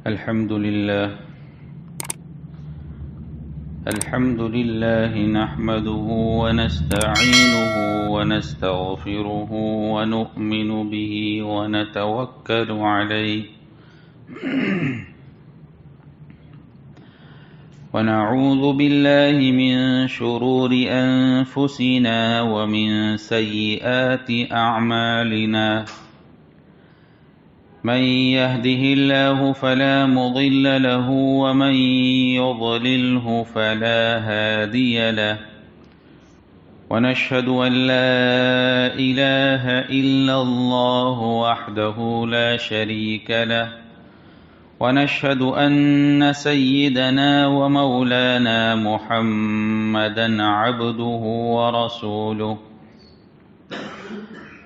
الحمد لله نحمده ونستعينه ونستغفره ونؤمن به ونتوكل عليه ونعوذ بالله من شرور أنفسنا ومن سيئات أعمالنا من يهده الله فلا مضل له ومن يضلله فلا هادي له ونشهد أن لا إله إلا الله وحده لا شريك له ونشهد أن سيدنا ومولانا محمدا عبده ورسوله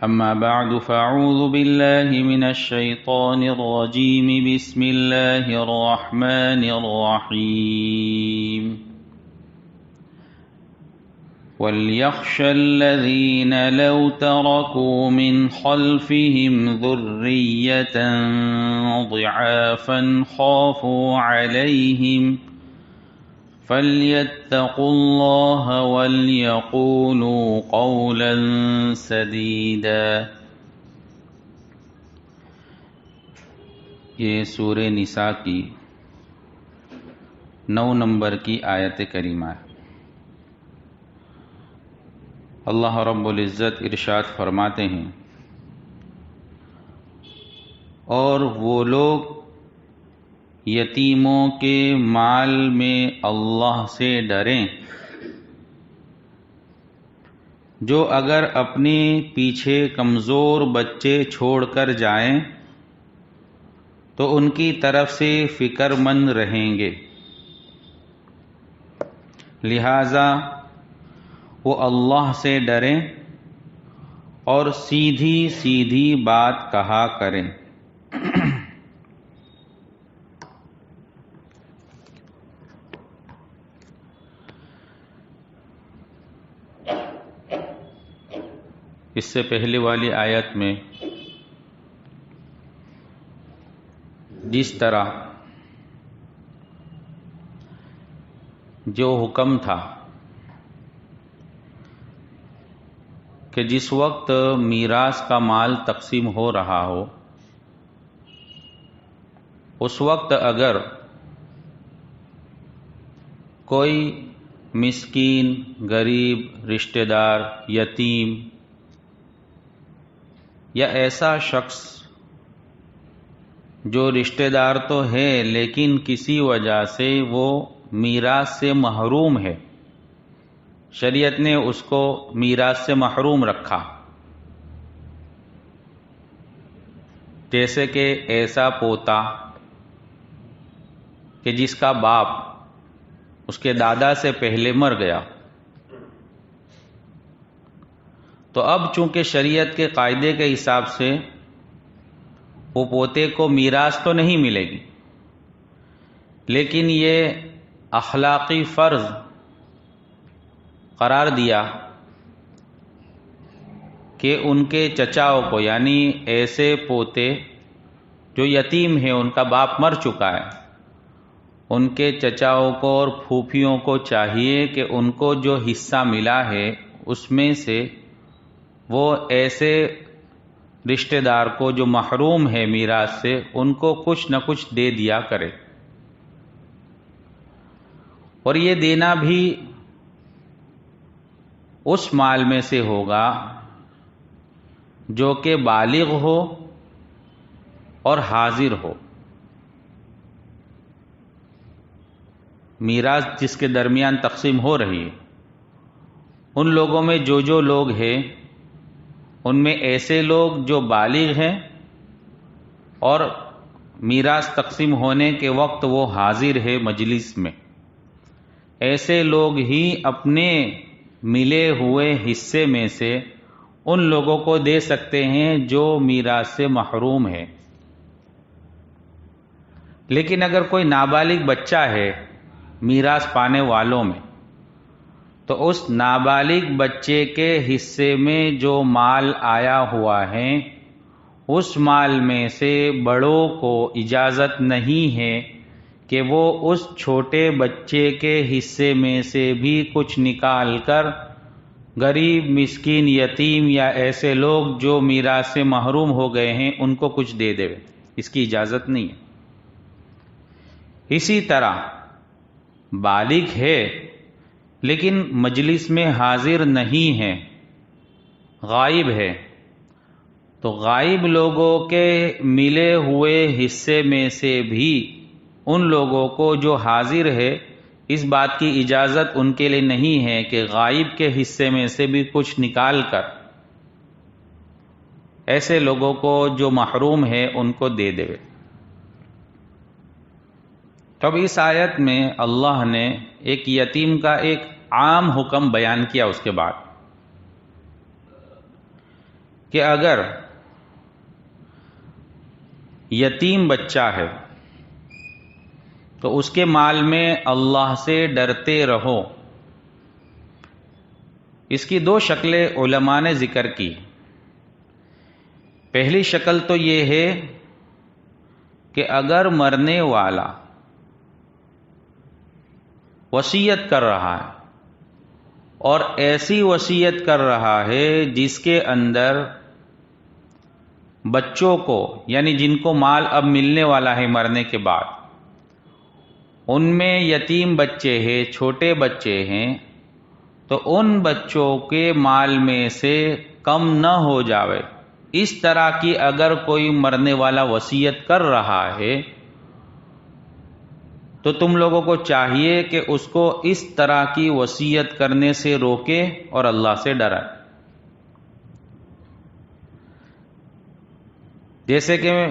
أما بعد فأعوذ بالله من الشيطان الرجيم بسم الله الرحمن الرحيم وليخشى الذين لو تركوا من خلفهم ذرية ضعافا خافوا عليهم فليتقوا الله وليقولوا قولا سديدا۔ یہ سورہ نساء کی 9 نمبر کی آیت کریمہ ہے۔ اللہ رب العزت ارشاد فرماتے ہیں، اور وہ لوگ یتیموں کے مال میں اللہ سے ڈریں جو اگر اپنے پیچھے کمزور بچے چھوڑ کر جائیں تو ان کی طرف سے فکر مند رہیں گے، لہذا وہ اللہ سے ڈریں اور سیدھی سیدھی بات کہا کریں۔ اس سے پہلے والی آیت میں جس طرح جو حکم تھا کہ جس وقت میراث کا مال تقسیم ہو رہا ہو اس وقت اگر کوئی مسکین، غریب، رشتہ دار، یتیم یا ایسا شخص جو رشتہ دار تو ہے لیکن کسی وجہ سے وہ میراث سے محروم ہے، شریعت نے اس کو میراث سے محروم رکھا، جیسے کہ ایسا پوتا کہ جس کا باپ اس کے دادا سے پہلے مر گیا، تو اب چونکہ شریعت کے قاعدے کے حساب سے وہ پوتے کو میراث تو نہیں ملے گی، لیکن یہ اخلاقی فرض قرار دیا کہ ان کے چچاؤں کو، یعنی ایسے پوتے جو یتیم ہیں، ان کا باپ مر چکا ہے، ان کے چچاؤں کو اور پھوپھیوں کو چاہیے کہ ان کو جو حصہ ملا ہے اس میں سے وہ ایسے رشتہ دار کو جو محروم ہے میراث سے ان کو کچھ نہ کچھ دے دیا کرے، اور یہ دینا بھی اس مال میں سے ہوگا جو کہ بالغ ہو اور حاضر ہو۔ میراث جس کے درمیان تقسیم ہو رہی ہے ان لوگوں میں جو لوگ ہیں ان میں ایسے لوگ جو بالغ ہیں اور میراث تقسیم ہونے کے وقت وہ حاضر ہے مجلس میں، ایسے لوگ ہی اپنے ملے ہوئے حصے میں سے ان لوگوں کو دے سکتے ہیں جو میراث سے محروم ہے۔ لیکن اگر کوئی نابالغ بچہ ہے میراث پانے والوں میں تو اس نابالغ بچے کے حصے میں جو مال آیا ہوا ہے اس مال میں سے بڑوں کو اجازت نہیں ہے کہ وہ اس چھوٹے بچے کے حصے میں سے بھی کچھ نکال کر غریب، مسکین، یتیم یا ایسے لوگ جو میراث سے محروم ہو گئے ہیں ان کو کچھ دے دے، اس کی اجازت نہیں ہے۔ اسی طرح بالغ ہے لیکن مجلس میں حاضر نہیں ہے، غائب ہے، تو غائب لوگوں کے ملے ہوئے حصے میں سے بھی ان لوگوں کو جو حاضر ہے اس بات کی اجازت ان کے لیے نہیں ہے کہ غائب کے حصے میں سے بھی کچھ نکال کر ایسے لوگوں کو جو محروم ہے ان کو دے دے۔ تب اس آیت میں اللہ نے ایک یتیم کا ایک عام حکم بیان کیا اس کے بعد کہ اگر یتیم بچہ ہے تو اس کے مال میں اللہ سے ڈرتے رہو۔ اس کی دو شکلیں علماء نے ذکر کی۔ پہلی شکل تو یہ ہے کہ اگر مرنے والا وصیت کر رہا ہے اور ایسی وصیت کر رہا ہے جس کے اندر بچوں کو، یعنی جن کو مال اب ملنے والا ہے مرنے کے بعد، ان میں یتیم بچے ہیں، چھوٹے بچے ہیں، تو ان بچوں کے مال میں سے کم نہ ہو جاوے، اس طرح کی اگر کوئی مرنے والا وصیت کر رہا ہے تو تم لوگوں کو چاہیے کہ اس کو اس طرح کی وصیت کرنے سے روکے اور اللہ سے ڈرائے۔ جیسے کہ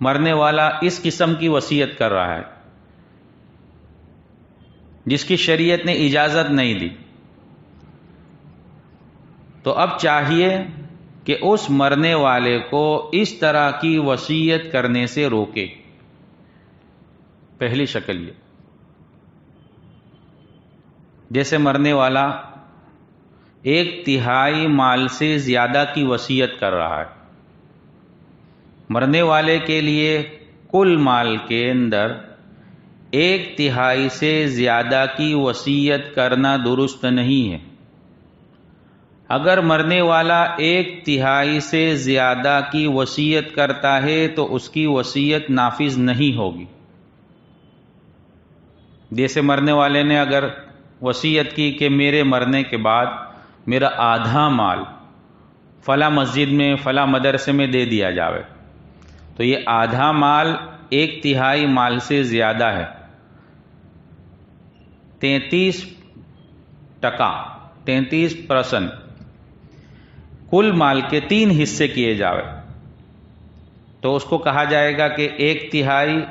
مرنے والا اس قسم کی وصیت کر رہا ہے جس کی شریعت نے اجازت نہیں دی، تو اب چاہیے کہ اس مرنے والے کو اس طرح کی وصیت کرنے سے روکے۔ پہلی شکل یہ، جیسے مرنے والا 1/3 مال سے زیادہ کی وصیت کر رہا ہے، مرنے والے کے لیے کل مال کے اندر 1/3 سے زیادہ کی وصیت کرنا درست نہیں ہے۔ اگر مرنے والا 1/3 سے زیادہ کی وصیت کرتا ہے تو اس کی وصیت نافذ نہیں ہوگی۔ جیسے مرنے والے نے اگر وصیت کی کہ میرے مرنے کے بعد میرا آدھا مال فلاں مسجد میں فلاں مدرسے میں دے دیا جاوے، تو یہ آدھا مال 1/3 مال سے زیادہ ہے، 33% کل مال کے 3 حصے کیے جاوے، تو اس کو کہا جائے گا کہ 1/3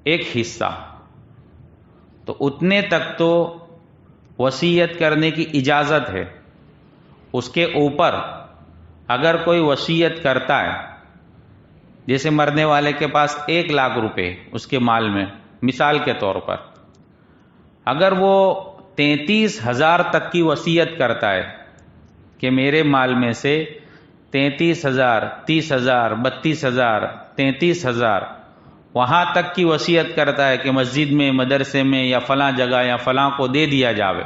ایک حصہ، تو اتنے تک تو وصیت کرنے کی اجازت ہے۔ اس کے اوپر اگر کوئی وصیت کرتا ہے، جیسے مرنے والے کے پاس 1 لاکھ روپے اس کے مال میں، مثال کے طور پر اگر وہ 33,000 تک کی وصیت کرتا ہے کہ میرے مال میں سے 33,000، 30,000، 32,000، 33,000 وہاں تک کی وصیت کرتا ہے کہ مسجد میں، مدرسے میں یا فلاں جگہ یا فلاں کو دے دیا جاوے،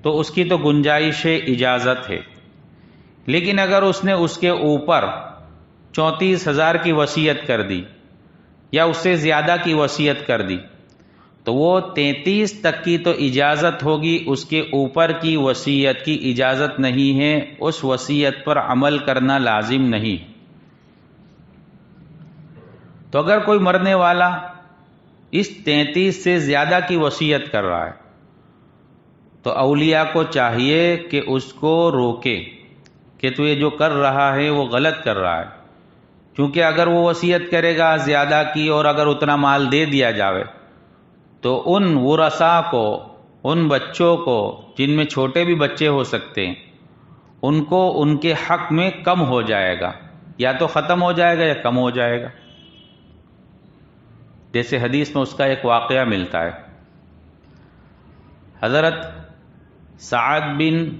تو اس کی تو گنجائش اجازت ہے۔ لیکن اگر اس نے اس کے اوپر 34,000 کی وصیت کر دی یا اس سے زیادہ کی وصیت کر دی، تو وہ 33 تک کی تو اجازت ہوگی، اس کے اوپر کی وصیت کی اجازت نہیں ہے، اس وصیت پر عمل کرنا لازم نہیں۔ تو اگر کوئی مرنے والا اس 33 سے زیادہ کی وصیت کر رہا ہے تو اولیاء کو چاہیے کہ اس کو روکے کہ تو یہ جو کر رہا ہے وہ غلط کر رہا ہے، کیونکہ اگر وہ وصیت کرے گا زیادہ کی اور اگر اتنا مال دے دیا جاوے تو ان ورثاء کو، ان بچوں کو جن میں چھوٹے بھی بچے ہو سکتے ہیں، ان کو ان کے حق میں کم ہو جائے گا، یا تو ختم ہو جائے گا یا کم ہو جائے گا۔ جیسے حدیث میں اس کا ایک واقعہ ملتا ہے، حضرت سعد بن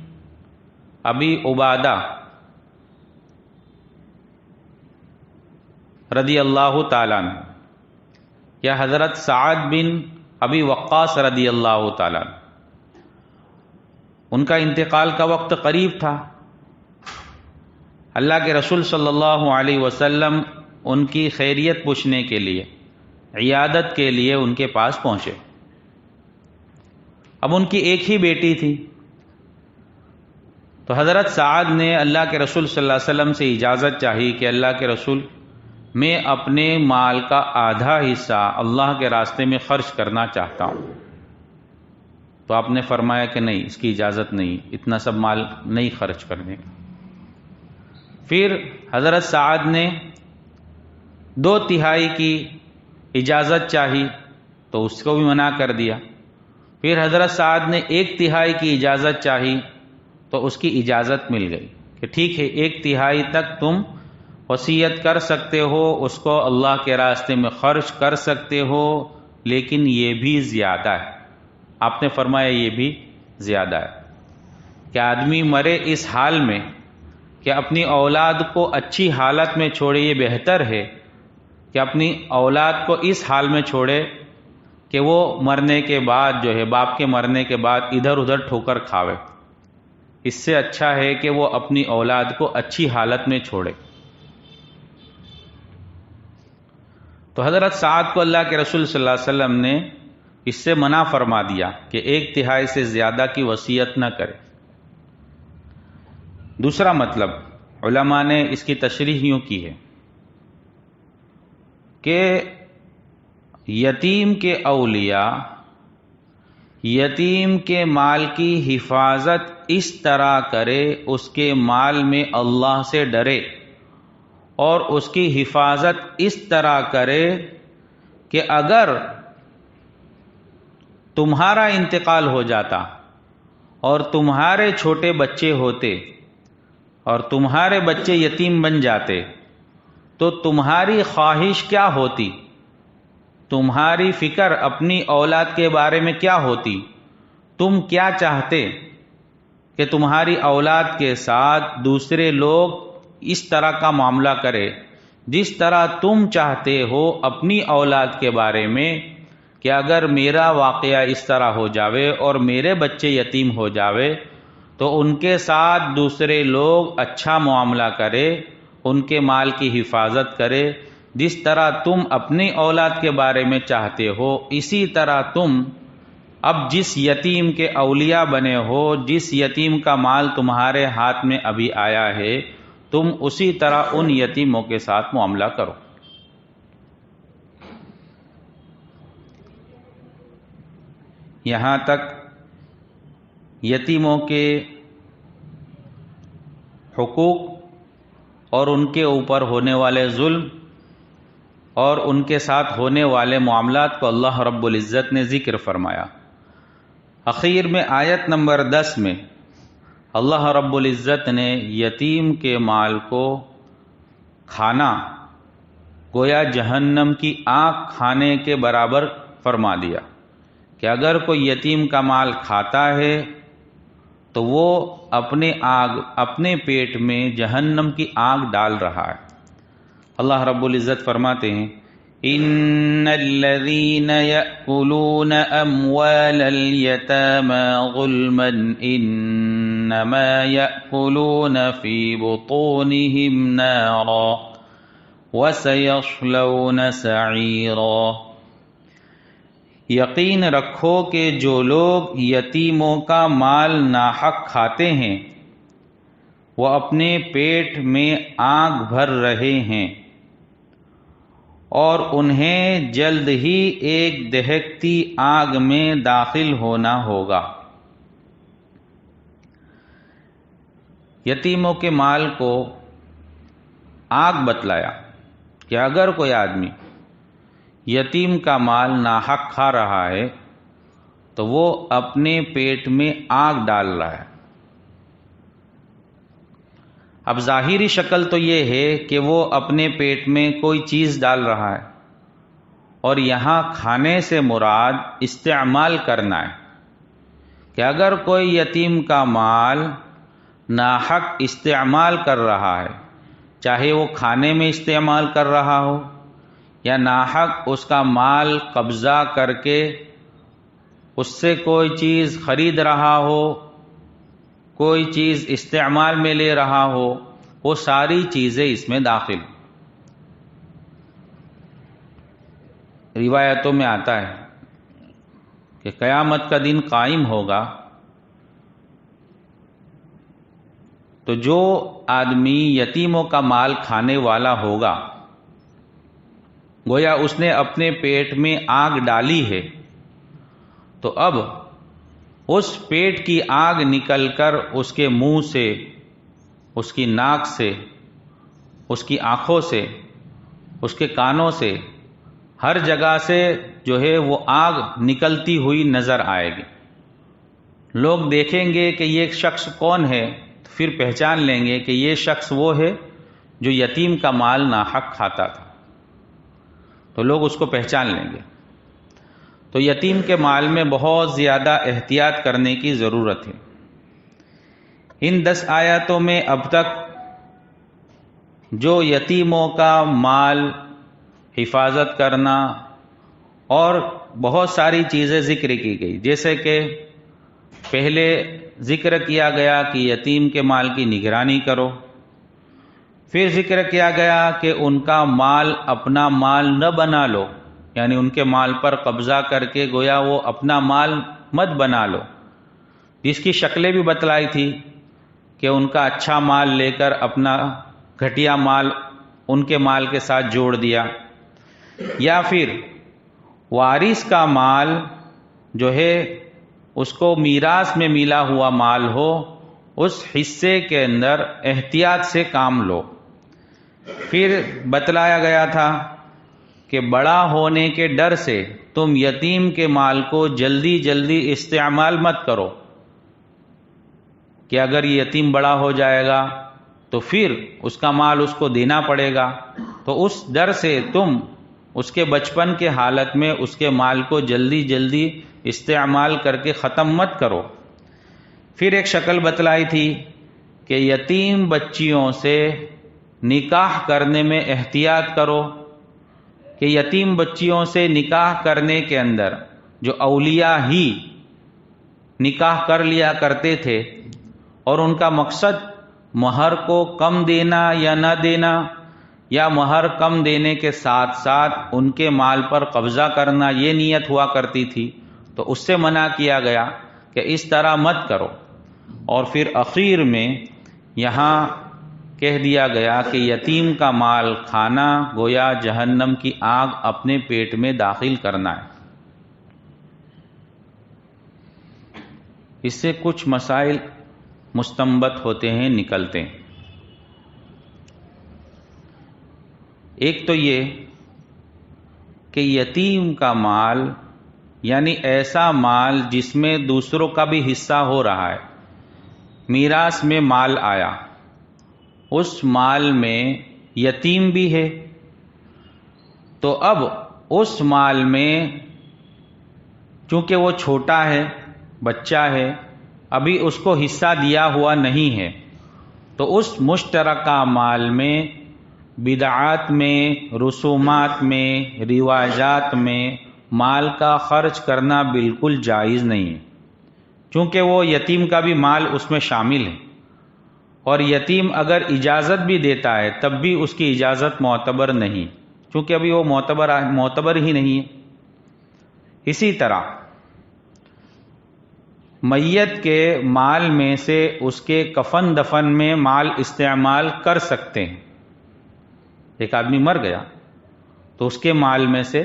ابی عبادہ رضی اللہ تعالیٰ عنہ یا حضرت سعد بن ابی وقاص رضی اللہ تعالیٰ عنہ، ان کا انتقال کا وقت قریب تھا. اللہ کے رسول صلی اللہ علیہ وسلم ان کی خیریت پوچھنے کے لیے، عیادت کے لیے ان کے پاس پہنچے. اب ان کی ایک ہی بیٹی تھی، تو حضرت سعد نے اللہ کے رسول صلی اللہ علیہ وسلم سے اجازت چاہی کہ اللہ کے رسول، میں اپنے مال کا آدھا حصہ اللہ کے راستے میں خرچ کرنا چاہتا ہوں. تو آپ نے فرمایا کہ نہیں، اس کی اجازت نہیں، اتنا سب مال نہیں خرچ کرنے کا. پھر حضرت سعد نے 2/3 کی اجازت چاہی تو اس کو بھی منع کر دیا. پھر حضرت سعد نے 1/3 کی اجازت چاہی تو اس کی اجازت مل گئی کہ ٹھیک ہے 1/3 تک تم وصیت کر سکتے ہو، اس کو اللہ کے راستے میں خرچ کر سکتے ہو، لیکن یہ بھی زیادہ ہے. آپ نے فرمایا یہ بھی زیادہ ہے کہ آدمی مرے اس حال میں کہ اپنی اولاد کو اچھی حالت میں چھوڑے. یہ بہتر ہے کہ اپنی اولاد کو اس حال میں چھوڑے کہ وہ مرنے کے بعد جو ہے، باپ کے مرنے کے بعد ادھر ادھر ٹھوکر کھاوے. اس سے اچھا ہے کہ وہ اپنی اولاد کو اچھی حالت میں چھوڑے. تو حضرت سعد کو اللہ کے رسول صلی اللہ علیہ وسلم نے اس سے منع فرما دیا کہ 1/3 سے زیادہ کی وصیت نہ کرے. دوسرا مطلب علماء نے اس کی تشریح یوں کی ہے کہ یتیم کے اولیاء یتیم کے مال کی حفاظت اس طرح کرے، اس کے مال میں اللہ سے ڈرے، اور اس کی حفاظت اس طرح کرے کہ اگر تمہارا انتقال ہو جاتا اور تمہارے چھوٹے بچے ہوتے اور تمہارے بچے یتیم بن جاتے تو تمہاری خواہش کیا ہوتی، تمہاری فکر اپنی اولاد کے بارے میں کیا ہوتی، تم کیا چاہتے کہ تمہاری اولاد کے ساتھ دوسرے لوگ اس طرح کا معاملہ کرے جس طرح تم چاہتے ہو اپنی اولاد کے بارے میں کہ اگر میرا واقعہ اس طرح ہو جاوے اور میرے بچے یتیم ہو جاوے تو ان کے ساتھ دوسرے لوگ اچھا معاملہ کرے، ان کے مال کی حفاظت کرے، جس طرح تم اپنی اولاد کے بارے میں چاہتے ہو اسی طرح تم اب جس یتیم کے اولیاء بنے ہو، جس یتیم کا مال تمہارے ہاتھ میں ابھی آیا ہے، تم اسی طرح ان یتیموں کے ساتھ معاملہ کرو. یہاں تک یتیموں کے حقوق اور ان کے اوپر ہونے والے ظلم اور ان کے ساتھ ہونے والے معاملات کو اللہ رب العزت نے ذکر فرمایا. اخیر میں آیت نمبر 10 میں اللہ رب العزت نے یتیم کے مال کو کھانا گویا جہنم کی آگ کھانے کے برابر فرما دیا کہ اگر کوئی یتیم کا مال کھاتا ہے تو وہ اپنے پیٹ میں جہنم کی آگ ڈال رہا ہے. اللہ رب العزت فرماتے ہیں ان الذين يأكلون اموال اليتامى ظلما انما يأكلون في بطونهم نارا وسيصلون سعيرا. یقین رکھو کہ جو لوگ یتیموں کا مال ناحق کھاتے ہیں وہ اپنے پیٹ میں آگ بھر رہے ہیں اور انہیں جلد ہی ایک دہکتی آگ میں داخل ہونا ہوگا. یتیموں کے مال کو آگ بتلایا کہ اگر کوئی آدمی یتیم کا مال ناحق کھا رہا ہے تو وہ اپنے پیٹ میں آگ ڈال رہا ہے. اب ظاہری شکل تو یہ ہے کہ وہ اپنے پیٹ میں کوئی چیز ڈال رہا ہے، اور یہاں کھانے سے مراد استعمال کرنا ہے کہ اگر کوئی یتیم کا مال ناحق استعمال کر رہا ہے چاہے وہ کھانے میں استعمال کر رہا ہو یا ناحق اس کا مال قبضہ کر کے اس سے کوئی چیز خرید رہا ہو، کوئی چیز استعمال میں لے رہا ہو، وہ ساری چیزیں اس میں داخل۔ روایتوں میں آتا ہے کہ قیامت کا دن قائم ہوگا تو جو آدمی یتیموں کا مال کھانے والا ہوگا، گویا اس نے اپنے پیٹ میں آگ ڈالی ہے، تو اب اس پیٹ کی آگ نکل کر اس کے منہ سے، اس کی ناک سے، اس کی آنکھوں سے، اس کے کانوں سے، ہر جگہ سے جو ہے وہ آگ نکلتی ہوئی نظر آئے گی۔ لوگ دیکھیں گے کہ یہ شخص کون ہے، پھر پہچان لیں گے کہ یہ شخص وہ ہے جو یتیم کا مال ناحق کھاتا تھا، تو لوگ اس کو پہچان لیں گے۔ تو یتیم کے مال میں بہت زیادہ احتیاط کرنے کی ضرورت ہے۔ ان 10 آیاتوں میں اب تک جو یتیموں کا مال حفاظت کرنا اور بہت ساری چیزیں ذکر کی گئی، جیسے کہ پہلے ذکر کیا گیا کہ یتیم کے مال کی نگرانی کرو، پھر ذکر کیا گیا کہ ان کا مال اپنا مال نہ بنا لو، یعنی ان کے مال پر قبضہ کر کے گویا وہ اپنا مال مت بنا لو، جس کی شکلیں بھی بتلائی تھی کہ ان کا اچھا مال لے کر اپنا گھٹیا مال ان کے مال کے ساتھ جوڑ دیا، یا پھر وارث کا مال جو ہے اس کو میراث میں ملا ہوا مال ہو، اس حصے کے اندر احتیاط سے کام لو۔ پھر بتلایا گیا تھا کہ بڑا ہونے کے ڈر سے تم یتیم کے مال کو جلدی جلدی استعمال مت کرو، کہ اگر یہ یتیم بڑا ہو جائے گا تو پھر اس کا مال اس کو دینا پڑے گا، تو اس ڈر سے تم اس کے بچپن کے حالت میں اس کے مال کو جلدی جلدی استعمال کر کے ختم مت کرو۔ پھر ایک شکل بتلائی تھی کہ یتیم بچیوں سے نکاح کرنے میں احتیاط کرو، کہ یتیم بچیوں سے نکاح کرنے کے اندر جو اولیاء ہی نکاح کر لیا کرتے تھے اور ان کا مقصد مہر کو کم دینا یا نہ دینا، یا مہر کم دینے کے ساتھ ساتھ ان کے مال پر قبضہ کرنا، یہ نیت ہوا کرتی تھی، تو اس سے منع کیا گیا کہ اس طرح مت کرو۔ اور پھر اخیر میں یہاں کہہ دیا گیا کہ یتیم کا مال کھانا گویا جہنم کی آگ اپنے پیٹ میں داخل کرنا ہے۔ اس سے کچھ مسائل مستنبط ہوتے ہیں، نکلتے ہیں۔ ایک تو یہ کہ یتیم کا مال یعنی ایسا مال جس میں دوسروں کا بھی حصہ ہو رہا ہے، میراث میں مال آیا، اس مال میں یتیم بھی ہے، تو اب اس مال میں چونکہ وہ چھوٹا ہے، بچہ ہے، ابھی اس کو حصہ دیا ہوا نہیں ہے، تو اس مشترکہ مال میں بدعات میں، رسومات میں، رواجات میں مال کا خرچ کرنا بالکل جائز نہیں ہے، چونکہ وہ یتیم کا بھی مال اس میں شامل ہے، اور یتیم اگر اجازت بھی دیتا ہے تب بھی اس کی اجازت معتبر نہیں، چونکہ ابھی وہ معتبر ہی نہیں ہے۔ اسی طرح میت کے مال میں سے اس کے کفن دفن میں مال استعمال کر سکتے ہیں۔ ایک آدمی مر گیا تو اس کے مال میں سے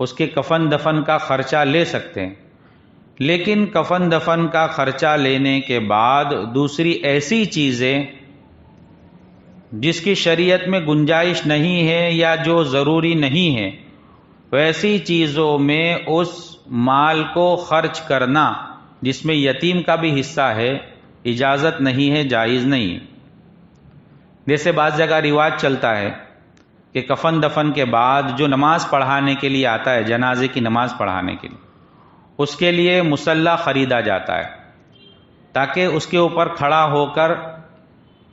اس کے کفن دفن کا خرچہ لے سکتے ہیں، لیکن کفن دفن کا خرچہ لینے کے بعد دوسری ایسی چیزیں جس کی شریعت میں گنجائش نہیں ہے یا جو ضروری نہیں ہے، ویسی چیزوں میں اس مال کو خرچ کرنا جس میں یتیم کا بھی حصہ ہے اجازت نہیں ہے، جائز نہیں۔ جیسے بعض جگہ رواج چلتا ہے کہ کفن دفن کے بعد جو نماز پڑھانے کے لیے آتا ہے، جنازے کی نماز پڑھانے کے لیے، اس کے لیے مصلی خریدا جاتا ہے تاکہ اس کے اوپر کھڑا ہو کر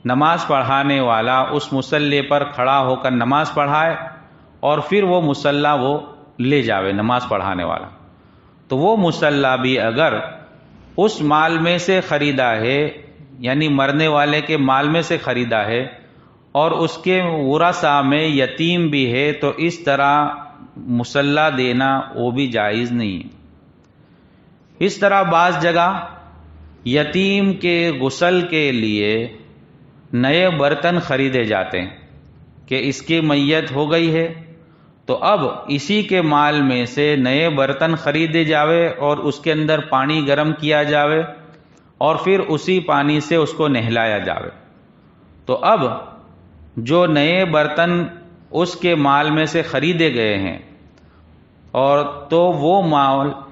نماز پڑھانے والا اس مصلی پر کھڑا ہو کر نماز پڑھائے اور پھر وہ مصلی وہ لے جاوے نماز پڑھانے والا، تو وہ مصلی بھی اگر اس مال میں سے خریدا ہے، یعنی مرنے والے کے مال میں سے خریدا ہے اور اس کے ورثاء میں یتیم بھی ہے، تو اس طرح مصلی دینا وہ بھی جائز نہیں ہے۔ اس طرح بعض جگہ یتیم کے غسل کے لیے نئے برتن خریدے جاتے ہیں کہ اس کی میت ہو گئی ہے تو اب اسی کے مال میں سے نئے برتن خریدے جاوے اور اس کے اندر پانی گرم کیا جاوے اور پھر اسی پانی سے اس کو نہلایا جاوے۔ تو اب جو نئے برتن اس کے مال میں سے خریدے گئے ہیں اور تو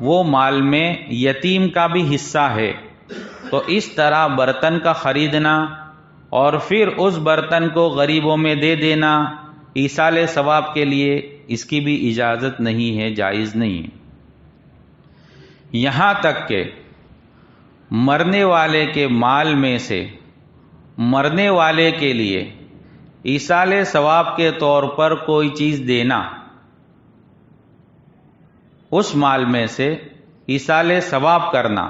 وہ مال میں یتیم کا بھی حصہ ہے، تو اس طرح برتن کا خریدنا اور پھر اس برتن کو غریبوں میں دے دینا ایصال ثواب کے لیے، اس کی بھی اجازت نہیں ہے، جائز نہیں ہے۔ یہاں تک کہ مرنے والے کے مال میں سے مرنے والے کے لیے ایصال ثواب کے طور پر کوئی چیز دینا، اس مال میں سے ایصال ثواب کرنا،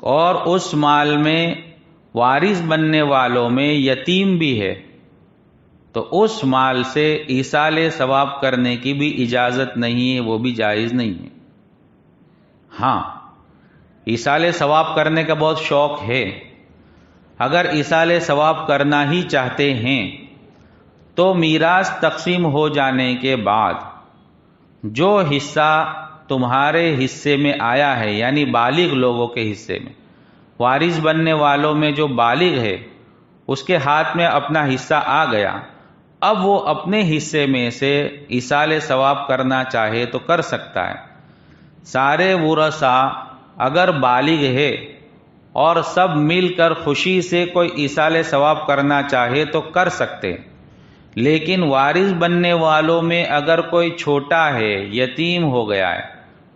اور اس مال میں وارث بننے والوں میں یتیم بھی ہے، تو اس مال سے ایصال ثواب کرنے کی بھی اجازت نہیں ہے، وہ بھی جائز نہیں ہے۔ ہاں، ایصال ثواب کرنے کا بہت شوق ہے، اگر ایصال ثواب کرنا ہی چاہتے ہیں تو میراث تقسیم ہو جانے کے بعد جو حصہ تمہارے حصے میں آیا ہے، یعنی بالغ لوگوں کے حصے میں، وارث بننے والوں میں جو بالغ ہے اس کے ہاتھ میں اپنا حصہ آ گیا، اب وہ اپنے حصے میں سے ایصال ثواب کرنا چاہے تو کر سکتا ہے۔ سارے ورثاء اگر بالغ ہے اور سب مل کر خوشی سے کوئی ایصال ثواب کرنا چاہے تو کر سکتے، لیکن وارث بننے والوں میں اگر کوئی چھوٹا ہے، یتیم ہو گیا ہے،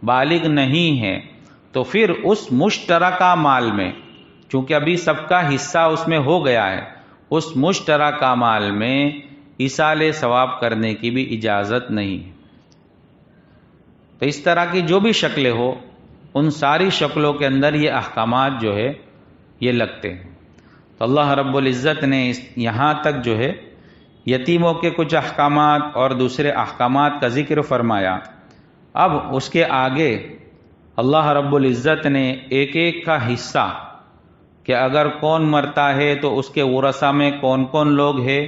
بالغ نہیں ہے، تو پھر اس مشترکہ مال میں، چونکہ ابھی سب کا حصہ اس میں ہو گیا ہے، اس مشترکہ مال میں ایصال ثواب کرنے کی بھی اجازت نہیں ہے۔ تو اس طرح کی جو بھی شکلیں ہو، ان ساری شکلوں کے اندر یہ احکامات جو ہے یہ لگتے ہیں۔ تو اللہ رب العزت نے یہاں تک جو ہے یتیموں کے کچھ احکامات اور دوسرے احکامات کا ذکر فرمایا۔ اب اس کے آگے اللہ رب العزت نے ایک ایک کا حصہ، کہ اگر کون مرتا ہے تو اس کے ورثاء میں کون کون لوگ ہیں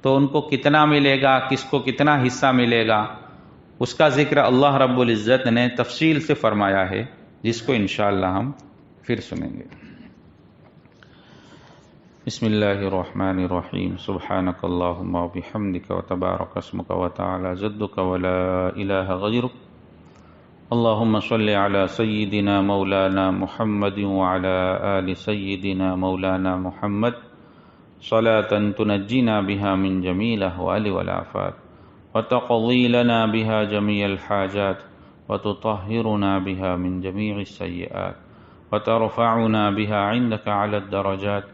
تو ان کو کتنا ملے گا، کس کو کتنا حصہ ملے گا، اس کا ذکر اللہ رب العزت نے تفصیل سے فرمایا ہے، جس کو انشاءاللہ ہم پھر سنیں گے۔ بسم اللہ الرحمن الرحیم، سبحانک اللہم و بحمدک و تبارک اسمک و تعالی جدک و لا الہ غیرک، اللہم صلی علی سیدنا مولانا محمد وعلی آل سیدنا مولانا محمد صلاة تنجینا بها من جمیع الاحوال والآفات وتقضی لنا بها جميع الحاجات وتطهرنا بها من جميع السيئات وترفعنا بها عندك على الدرجات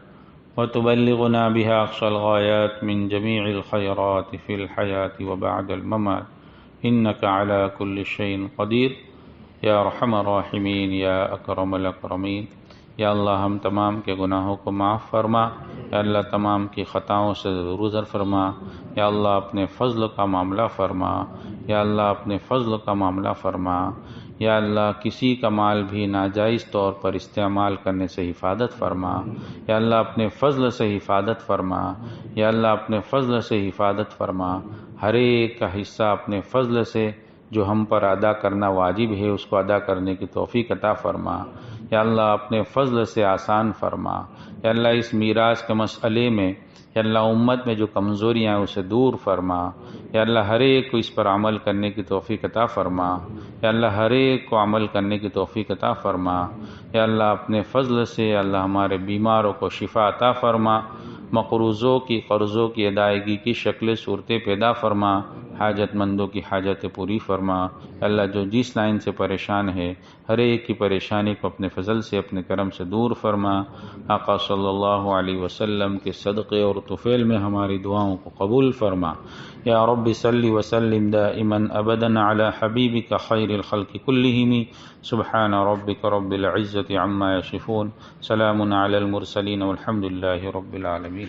وتبلغنا بها أقصى الغايات من جميع الخيرات في الحياة وبعد الممات إنك على كل شيء قدير یا ارحم الراحمین یا اکرم الاکرمین۔ یا اللہ ہم تمام کے گناہوں کو معاف فرما، یا اللہ تمام کی خطاؤں سے درگزر فرما، یا اللہ اپنے فضل کا معاملہ فرما، یا اللہ اپنے فضل کا معاملہ فرما، یا اللہ کسی کا مال بھی ناجائز طور پر استعمال کرنے سے حفاظت فرما، یا اللہ اپنے فضل سے حفاظت فرما، یا اللہ اپنے فضل سے حفاظت فرما، ہر ایک کا حصہ اپنے فضل سے جو ہم پر ادا کرنا واجب ہے اس کو ادا کرنے کی توفیق عطا فرما، یا اللہ اپنے فضل سے آسان فرما، یا اللہ اس میراث کے مسئلے میں، یا اللہ امت میں جو کمزوریاں ہیں اسے دور فرما، یا اللہ ہر ایک کو اس پر عمل کرنے کی توفیق عطا فرما، یا اللہ ہر ایک کو عمل کرنے کی توفیق عطا فرما، یا اللہ اپنے فضل سے یا اللہ ہمارے بیماروں کو شفا عطا فرما، مقروضوں کی قرضوں کی ادائیگی کی شکل صورتیں پیدا فرما، حاجت مندوں کی حاجتیں پوری فرما۔ اللہ جو جس لائن سے پریشان ہے ہر ایک کی پریشانی کو اپنے فضل سے اپنے کرم سے دور فرما۔ آقا صلی اللہ علیہ وسلم کے صدقے اور طفیل میں ہماری دعاؤں کو قبول فرما۔ یا رب صلی وسلم دائما ابدا علی حبیبک خیر الخلق کلہم۔ سبحان ربک رب العزة عما یصفون، سلام علی المرسلین والحمد للہ رب العالمین۔